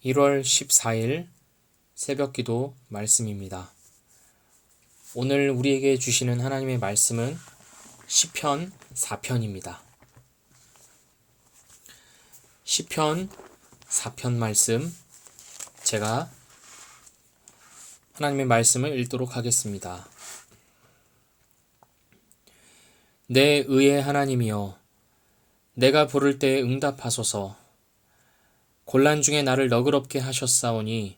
1월 14일 새벽기도 말씀입니다. 오늘 우리에게 주시는 하나님의 말씀은 시편 4편입니다. 시편 4편 말씀, 제가 하나님의 말씀을 읽도록 하겠습니다. 내 의의 하나님이여, 내가 부를 때 응답하소서. 곤란 중에 나를 너그럽게 하셨사오니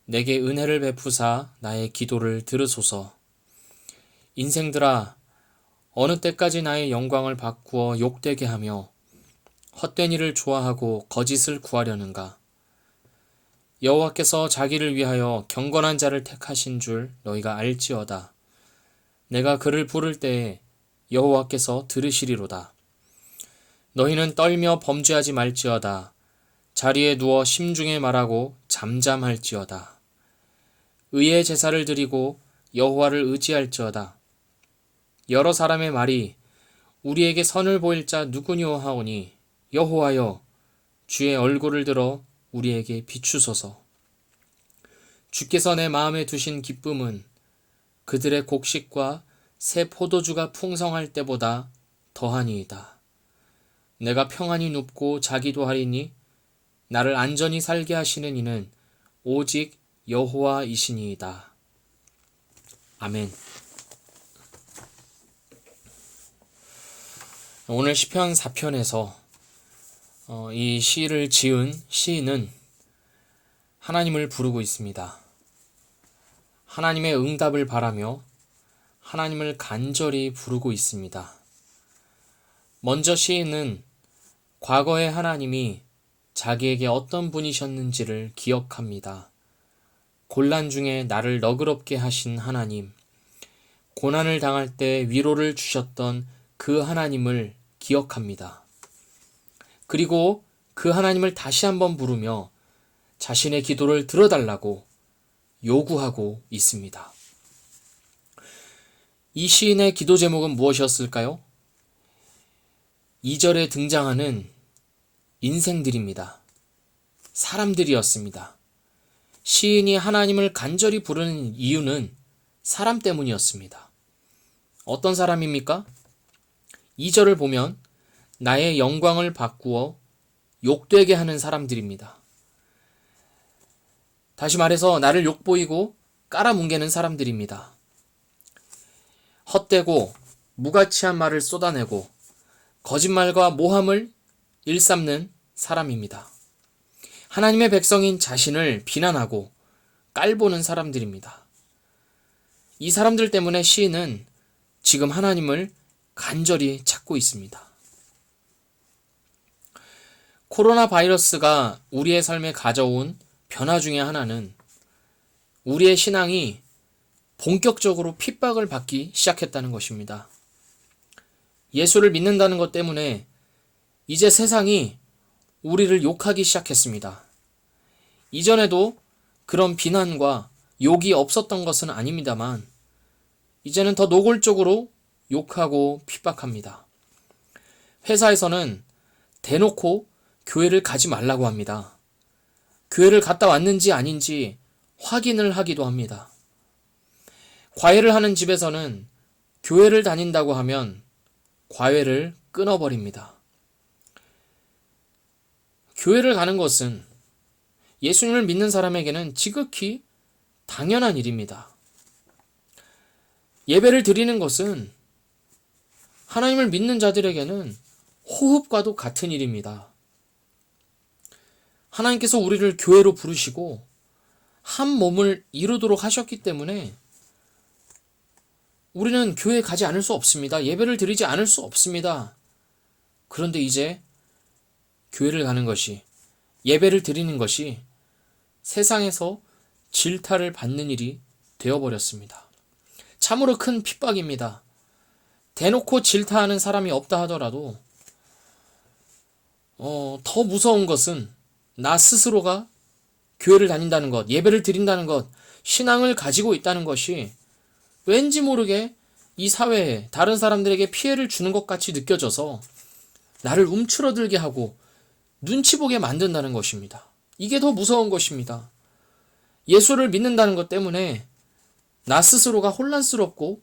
내게 은혜를 베푸사 나의 기도를 들으소서. 인생들아, 어느 때까지 나의 영광을 바꾸어 욕되게 하며 헛된 일을 좋아하고 거짓을 구하려는가? 여호와께서 자기를 위하여 경건한 자를 택하신 줄 너희가 알지어다. 내가 그를 부를 때에 여호와께서 들으시리로다. 너희는 떨며 범죄하지 말지어다. 자리에 누워 심중에 말하고 잠잠할지어다. 의의 제사를 드리고 여호와를 의지할지어다. 여러 사람의 말이 우리에게 선을 보일 자 누구뇨 하오니 여호와여, 주의 얼굴을 들어 우리에게 비추소서. 주께서 내 마음에 두신 기쁨은 그들의 곡식과 새 포도주가 풍성할 때보다 더하니이다. 내가 평안히 눕고 자기도 하리니 나를 안전히 살게 하시는 이는 오직 여호와이시니이다. 아멘. 오늘 시편 4편에서 이 시를 지은 시인은 하나님을 부르고 있습니다. 하나님의 응답을 바라며 하나님을 간절히 부르고 있습니다. 먼저 시인은 과거의 하나님이 자기에게 어떤 분이셨는지를 기억합니다. 곤란 중에 나를 너그럽게 하신 하나님, 고난을 당할 때 위로를 주셨던 그 하나님을 기억합니다. 그리고 그 하나님을 다시 한번 부르며 자신의 기도를 들어달라고 요구하고 있습니다. 이 시인의 기도 제목은 무엇이었을까요? 2절에 등장하는 인생들입니다. 사람들이었습니다. 시인이 하나님을 간절히 부르는 이유는 사람 때문이었습니다. 어떤 사람입니까? 2절을 보면 나의 영광을 바꾸어 욕되게 하는 사람들입니다. 다시 말해서 나를 욕보이고 깔아뭉개는 사람들입니다. 헛되고 무가치한 말을 쏟아내고 거짓말과 모함을 일삼는 사람입니다. 하나님의 백성인 자신을 비난하고 깔보는 사람들입니다. 이 사람들 때문에 시인은 지금 하나님을 간절히 찾고 있습니다. 코로나 바이러스가 우리의 삶에 가져온 변화 중에 하나는 우리의 신앙이 본격적으로 핍박을 받기 시작했다는 것입니다. 예수를 믿는다는 것 때문에 이제 세상이 우리를 욕하기 시작했습니다. 이전에도 그런 비난과 욕이 없었던 것은 아닙니다만 이제는 더 노골적으로 욕하고 핍박합니다. 회사에서는 대놓고 교회를 가지 말라고 합니다. 교회를 갔다 왔는지 아닌지 확인을 하기도 합니다. 과외를 하는 집에서는 교회를 다닌다고 하면 과외를 끊어버립니다. 교회를 가는 것은 예수님을 믿는 사람에게는 지극히 당연한 일입니다. 예배를 드리는 것은 하나님을 믿는 자들에게는 호흡과도 같은 일입니다. 하나님께서 우리를 교회로 부르시고 한 몸을 이루도록 하셨기 때문에 우리는 교회에 가지 않을 수 없습니다. 예배를 드리지 않을 수 없습니다. 그런데 이제 교회를 가는 것이, 예배를 드리는 것이 세상에서 질타를 받는 일이 되어버렸습니다. 참으로 큰 핍박입니다. 대놓고 질타하는 사람이 없다 하더라도 더 무서운 것은 나 스스로가 교회를 다닌다는 것, 예배를 드린다는 것, 신앙을 가지고 있다는 것이 왠지 모르게 이 사회에 다른 사람들에게 피해를 주는 것 같이 느껴져서 나를 움츠러들게 하고 눈치 보게 만든다는 것입니다. 이게 더 무서운 것입니다. 예수를 믿는다는 것 때문에 나 스스로가 혼란스럽고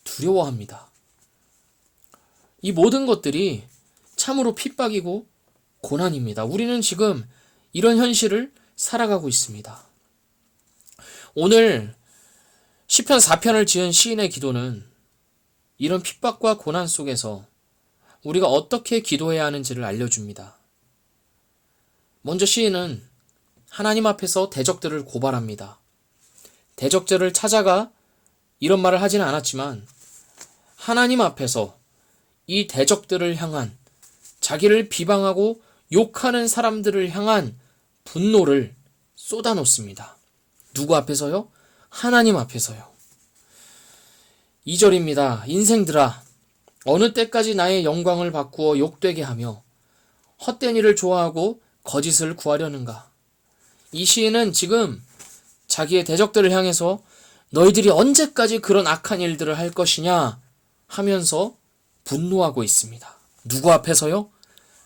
두려워합니다. 이 모든 것들이 참으로 핍박이고 고난입니다. 우리는 지금 이런 현실을 살아가고 있습니다. 오늘 시편 4편을 지은 시인의 기도는 이런 핍박과 고난 속에서 우리가 어떻게 기도해야 하는지를 알려줍니다. 먼저 시인은 하나님 앞에서 대적들을 고발합니다. 대적들을 찾아가 이런 말을 하지는 않았지만 하나님 앞에서 이 대적들을 향한, 자기를 비방하고 욕하는 사람들을 향한 분노를 쏟아놓습니다. 누구 앞에서요? 하나님 앞에서요. 2절입니다. 인생들아, 어느 때까지 나의 영광을 바꾸어 욕되게 하며 헛된 일을 좋아하고 거짓을 구하려는가? 이 시인은 지금 자기의 대적들을 향해서 너희들이 언제까지 그런 악한 일들을 할 것이냐 하면서 분노하고 있습니다. 누구 앞에서요?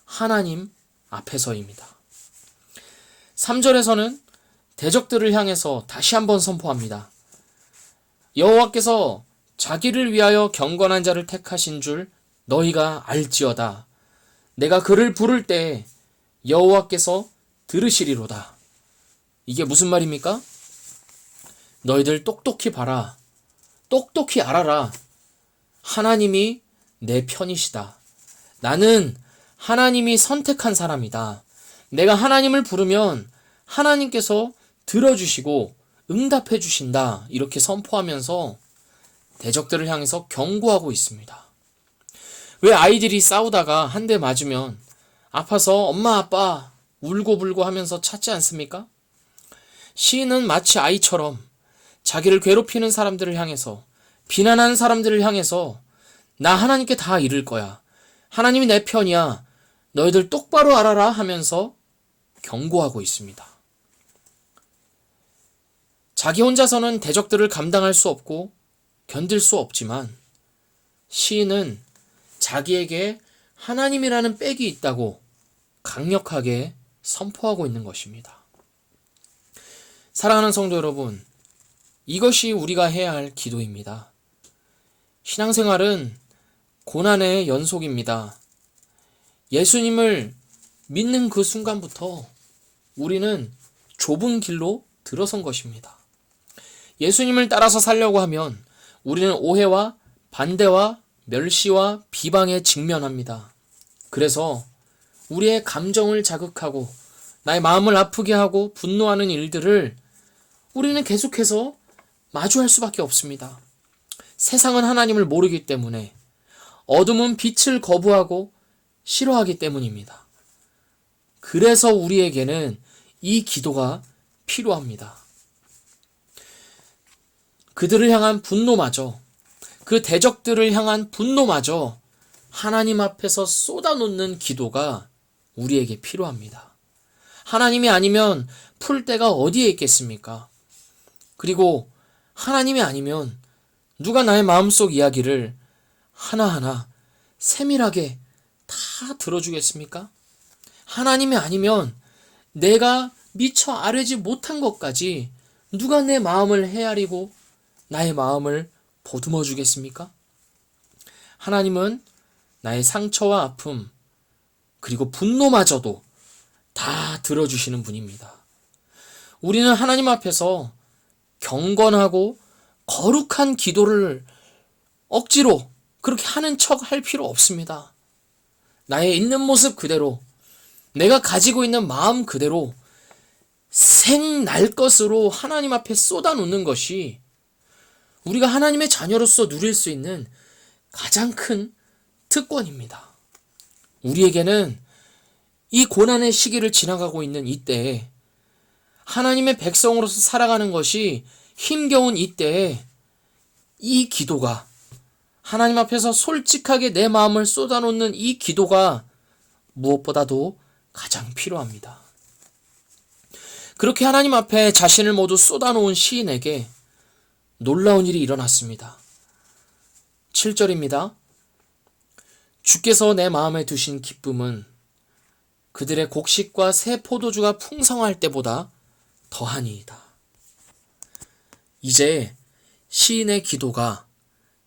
하나님 앞에서입니다. 3절에서는 대적들을 향해서 다시 한번 선포합니다. 여호와께서 자기를 위하여 경건한 자를 택하신 줄 너희가 알지어다. 내가 그를 부를 때 여호와께서 들으시리로다. 이게 무슨 말입니까? 너희들 똑똑히 봐라. 똑똑히 알아라. 하나님이 내 편이시다. 나는 하나님이 선택한 사람이다. 내가 하나님을 부르면 하나님께서 들어주시고 응답해 주신다. 이렇게 선포하면서 대적들을 향해서 경고하고 있습니다. 왜 아이들이 싸우다가 한 대 맞으면 아파서 엄마 아빠 울고불고 하면서 찾지 않습니까? 시인은 마치 아이처럼 자기를 괴롭히는 사람들을 향해서, 비난하는 사람들을 향해서 나 하나님께 다 이를 거야. 하나님이 내 편이야. 너희들 똑바로 알아라 하면서 경고하고 있습니다. 자기 혼자서는 대적들을 감당할 수 없고 견딜 수 없지만 시인은 자기에게 하나님이라는 백이 있다고 강력하게 선포하고 있는 것입니다. 사랑하는 성도 여러분, 이것이 우리가 해야 할 기도입니다. 신앙생활은 고난의 연속입니다. 예수님을 믿는 그 순간부터 우리는 좁은 길로 들어선 것입니다. 예수님을 따라서 살려고 하면 우리는 오해와 반대와 멸시와 비방에 직면합니다. 그래서 우리의 감정을 자극하고 나의 마음을 아프게 하고 분노하는 일들을 우리는 계속해서 마주할 수밖에 없습니다. 세상은 하나님을 모르기 때문에, 어둠은 빛을 거부하고 싫어하기 때문입니다. 그래서 우리에게는 이 기도가 필요합니다. 그들을 향한 분노마저, 그 대적들을 향한 분노마저 하나님 앞에서 쏟아놓는 기도가 우리에게 필요합니다. 하나님이 아니면 풀 데가 어디에 있겠습니까? 그리고 하나님이 아니면 누가 나의 마음속 이야기를 하나하나 세밀하게 다 들어주겠습니까? 하나님이 아니면 내가 미처 아뢰지 못한 것까지 누가 내 마음을 헤아리고 나의 마음을 보듬어 주겠습니까? 하나님은 나의 상처와 아픔, 그리고 분노마저도 다 들어주시는 분입니다. 우리는 하나님 앞에서 경건하고 거룩한 기도를 억지로 그렇게 하는 척 할 필요 없습니다. 나의 있는 모습 그대로, 내가 가지고 있는 마음 그대로 생날 것으로 하나님 앞에 쏟아놓는 것이 우리가 하나님의 자녀로서 누릴 수 있는 가장 큰 특권입니다. 우리에게는 이 고난의 시기를 지나가고 있는 이때에, 하나님의 백성으로서 살아가는 것이 힘겨운 이때에 이 기도가, 하나님 앞에서 솔직하게 내 마음을 쏟아놓는 이 기도가 무엇보다도 가장 필요합니다. 그렇게 하나님 앞에 자신을 모두 쏟아놓은 시인에게 놀라운 일이 일어났습니다. 7절입니다. 주께서 내 마음에 두신 기쁨은 그들의 곡식과 새 포도주가 풍성할 때보다 더하니이다. 이제 시인의 기도가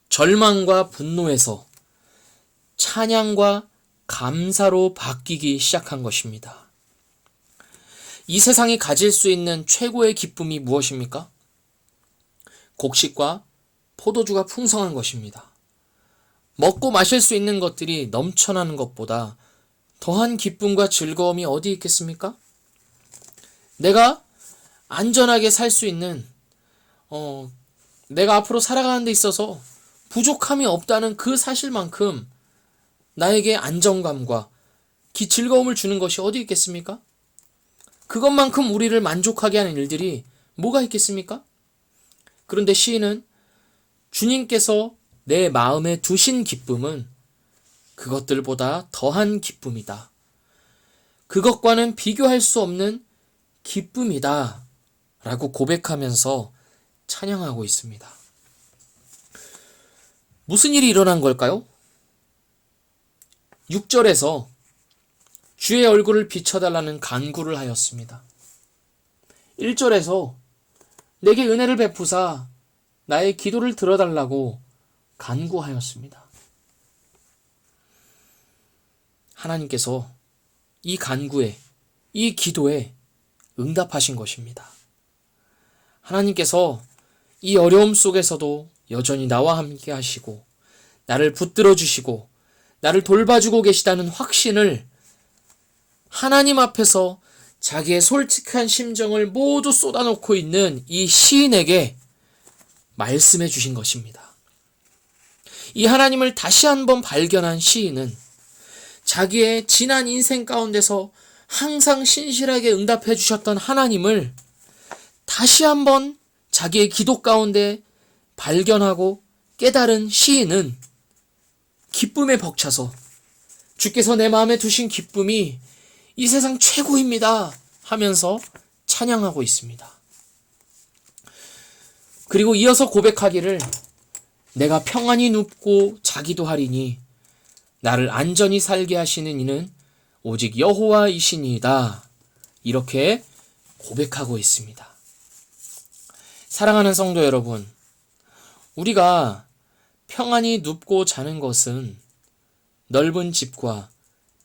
절망과 분노에서 찬양과 감사로 바뀌기 시작한 것입니다. 이 세상이 가질 수 있는 최고의 기쁨이 무엇입니까? 곡식과 포도주가 풍성한 것입니다. 먹고 마실 수 있는 것들이 넘쳐나는 것보다 더한 기쁨과 즐거움이 어디 있겠습니까? 내가 안전하게 살 수 있는, 내가 앞으로 살아가는 데 있어서 부족함이 없다는 그 사실만큼 나에게 안정감과 즐거움을 주는 것이 어디 있겠습니까? 그것만큼 우리를 만족하게 하는 일들이 뭐가 있겠습니까? 그런데 시인은 주님께서 내 마음에 두신 기쁨은 그것들보다 더한 기쁨이다. 그것과는 비교할 수 없는 기쁨이다. 라고 고백하면서 찬양하고 있습니다. 무슨 일이 일어난 걸까요? 6절에서 주의 얼굴을 비춰달라는 간구를 하였습니다. 1절에서 내게 은혜를 베푸사 나의 기도를 들어달라고 간구하였습니다. 하나님께서 이 간구에, 이 기도에 응답하신 것입니다. 하나님께서 이 어려움 속에서도 여전히 나와 함께 하시고 나를 붙들어 주시고 나를 돌봐주고 계시다는 확신을 하나님 앞에서 자기의 솔직한 심정을 모두 쏟아놓고 있는 이 시인에게 말씀해 주신 것입니다. 이 하나님을 다시 한번 발견한 시인은 자기의 지난 인생 가운데서 항상 신실하게 응답해 주셨던 하나님을 다시 한번 자기의 기도 가운데 발견하고 깨달은 시인은 기쁨에 벅차서 주께서 내 마음에 두신 기쁨이 이 세상 최고입니다 하면서 찬양하고 있습니다. 그리고 이어서 고백하기를 내가 평안히 눕고 자기도 하리니 나를 안전히 살게 하시는 이는 오직 여호와이시니이다. 이렇게 고백하고 있습니다. 사랑하는 성도 여러분, 우리가 평안히 눕고 자는 것은 넓은 집과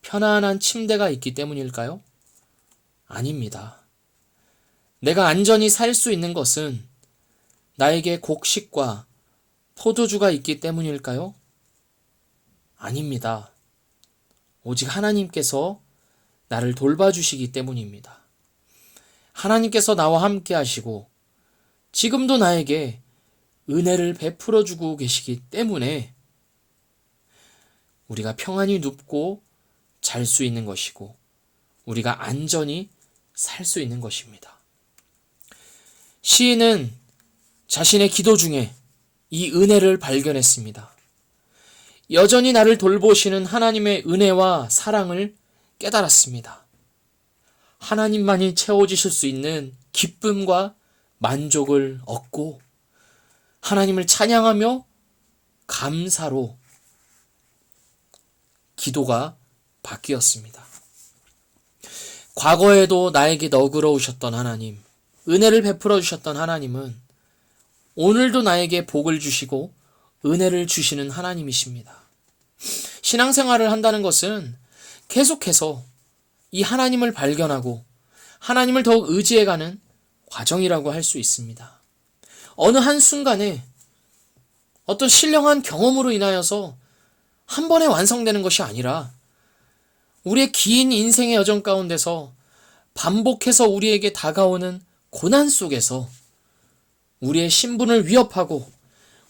편안한 침대가 있기 때문일까요? 아닙니다. 내가 안전히 살 수 있는 것은 나에게 곡식과 포도주가 있기 때문일까요? 아닙니다. 오직 하나님께서 나를 돌봐주시기 때문입니다. 하나님께서 나와 함께 하시고 지금도 나에게 은혜를 베풀어 주고 계시기 때문에 우리가 평안히 눕고 잘 수 있는 것이고 우리가 안전히 살 수 있는 것입니다. 시인은 자신의 기도 중에 이 은혜를 발견했습니다. 여전히 나를 돌보시는 하나님의 은혜와 사랑을 깨달았습니다. 하나님만이 채워주실 수 있는 기쁨과 만족을 얻고 하나님을 찬양하며 감사로 기도가 바뀌었습니다. 과거에도 나에게 너그러우셨던 하나님, 은혜를 베풀어 주셨던 하나님은 오늘도 나에게 복을 주시고 은혜를 주시는 하나님이십니다. 신앙생활을 한다는 것은 계속해서 이 하나님을 발견하고 하나님을 더욱 의지해가는 과정이라고 할 수 있습니다. 어느 한순간에 어떤 신령한 경험으로 인하여서 한 번에 완성되는 것이 아니라 우리의 긴 인생의 여정 가운데서 반복해서 우리에게 다가오는 고난 속에서 우리의 신분을 위협하고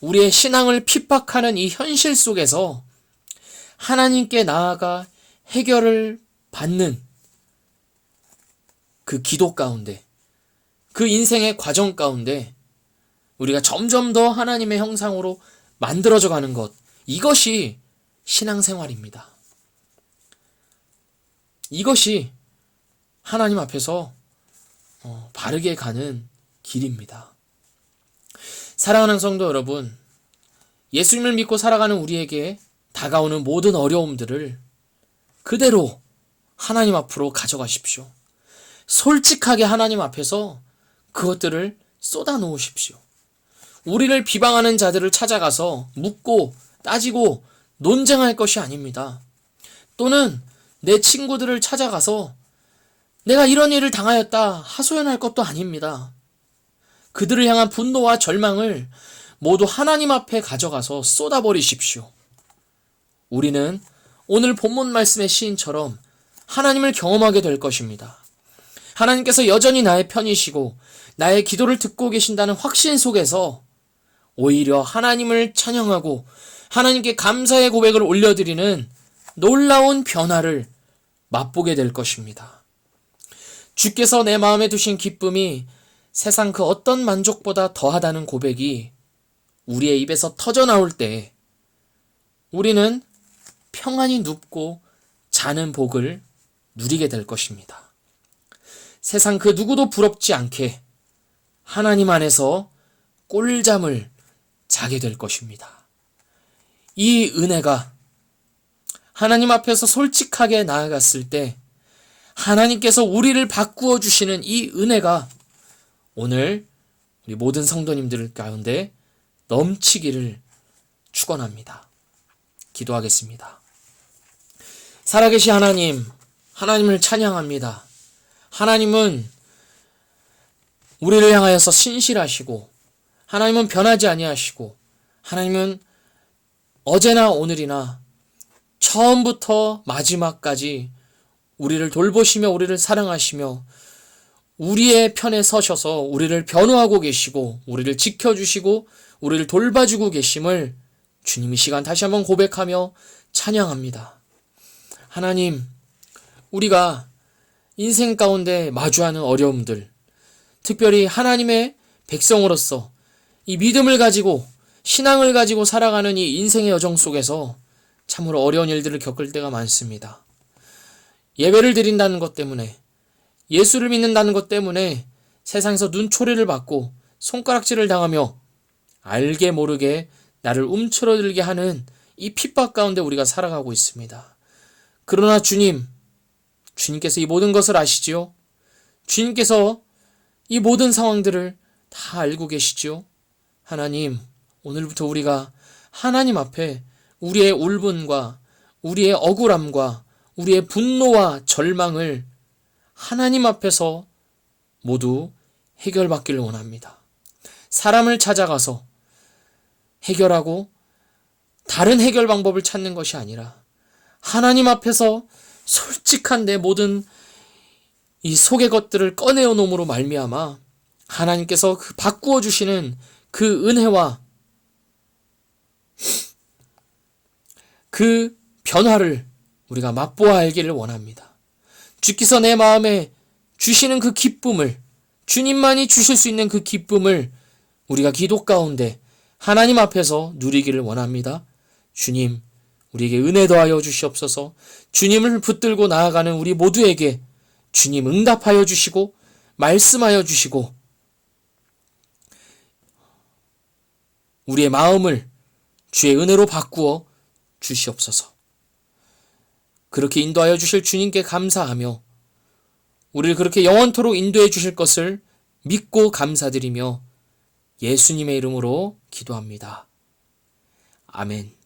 우리의 신앙을 핍박하는 이 현실 속에서 하나님께 나아가 해결을 받는 그 기도 가운데, 그 인생의 과정 가운데 우리가 점점 더 하나님의 형상으로 만들어져 가는 것, 이것이 신앙생활입니다. 이것이 하나님 앞에서 바르게 가는 길입니다. 사랑하는 성도 여러분, 예수님을 믿고 살아가는 우리에게 다가오는 모든 어려움들을 그대로 하나님 앞으로 가져가십시오. 솔직하게 하나님 앞에서 그것들을 쏟아 놓으십시오. 우리를 비방하는 자들을 찾아가서 묻고 따지고 논쟁할 것이 아닙니다. 또는 내 친구들을 찾아가서 내가 이런 일을 당하였다 하소연할 것도 아닙니다. 그들을 향한 분노와 절망을 모두 하나님 앞에 가져가서 쏟아버리십시오. 우리는 오늘 본문 말씀의 시인처럼 하나님을 경험하게 될 것입니다. 하나님께서 여전히 나의 편이시고 나의 기도를 듣고 계신다는 확신 속에서 오히려 하나님을 찬양하고 하나님께 감사의 고백을 올려드리는 놀라운 변화를 맛보게 될 것입니다. 주께서 내 마음에 두신 기쁨이 세상 그 어떤 만족보다 더하다는 고백이 우리의 입에서 터져나올 때 우리는 평안히 눕고 자는 복을 누리게 될 것입니다. 세상 그 누구도 부럽지 않게 하나님 안에서 꿀잠을 자게 될 것입니다. 이 은혜가 하나님 앞에서 솔직하게 나아갔을 때 하나님께서 우리를 바꾸어 주시는 이 은혜가 오늘 우리 모든 성도님들 가운데 넘치기를 축원합니다. 기도하겠습니다. 살아계신 하나님, 하나님을 찬양합니다. 하나님은 우리를 향하여서 신실하시고 하나님은 변하지 아니하시고 하나님은 어제나 오늘이나 처음부터 마지막까지 우리를 돌보시며 우리를 사랑하시며 우리의 편에 서셔서 우리를 변호하고 계시고 우리를 지켜주시고 우리를 돌봐주고 계심을 주님 이 시간 다시 한번 고백하며 찬양합니다. 하나님, 우리가 인생 가운데 마주하는 어려움들, 특별히 하나님의 백성으로서 이 믿음을 가지고 신앙을 가지고 살아가는 이 인생의 여정 속에서 참으로 어려운 일들을 겪을 때가 많습니다. 예배를 드린다는 것 때문에, 예수를 믿는다는 것 때문에 세상에서 눈초리를 받고 손가락질을 당하며 알게 모르게 나를 움츠러들게 하는 이 핍박 가운데 우리가 살아가고 있습니다. 그러나 주님께서 이 모든 것을 아시지요? 주님께서 이 모든 상황들을 다 알고 계시지요? 하나님, 오늘부터 우리가 하나님 앞에 우리의 울분과 우리의 억울함과 우리의 분노와 절망을 하나님 앞에서 모두 해결받기를 원합니다. 사람을 찾아가서 해결하고 다른 해결 방법을 찾는 것이 아니라 하나님 앞에서 솔직한 내 모든 이 속의 것들을 꺼내어 놓음으로 말미암아 하나님께서 바꾸어 주시는 그 은혜와 그 변화를 우리가 맛보아 알기를 원합니다. 주께서 내 마음에 주시는 그 기쁨을, 주님만이 주실 수 있는 그 기쁨을 우리가 기도 가운데 하나님 앞에서 누리기를 원합니다. 주님, 우리에게 은혜 더하여 주시옵소서. 주님을 붙들고 나아가는 우리 모두에게 주님 응답하여 주시고 말씀하여 주시고 우리의 마음을 주의 은혜로 바꾸어 주시옵소서. 그렇게 인도하여 주실 주님께 감사하며 우리를 그렇게 영원토록 인도해 주실 것을 믿고 감사드리며 예수님의 이름으로 기도합니다. 아멘.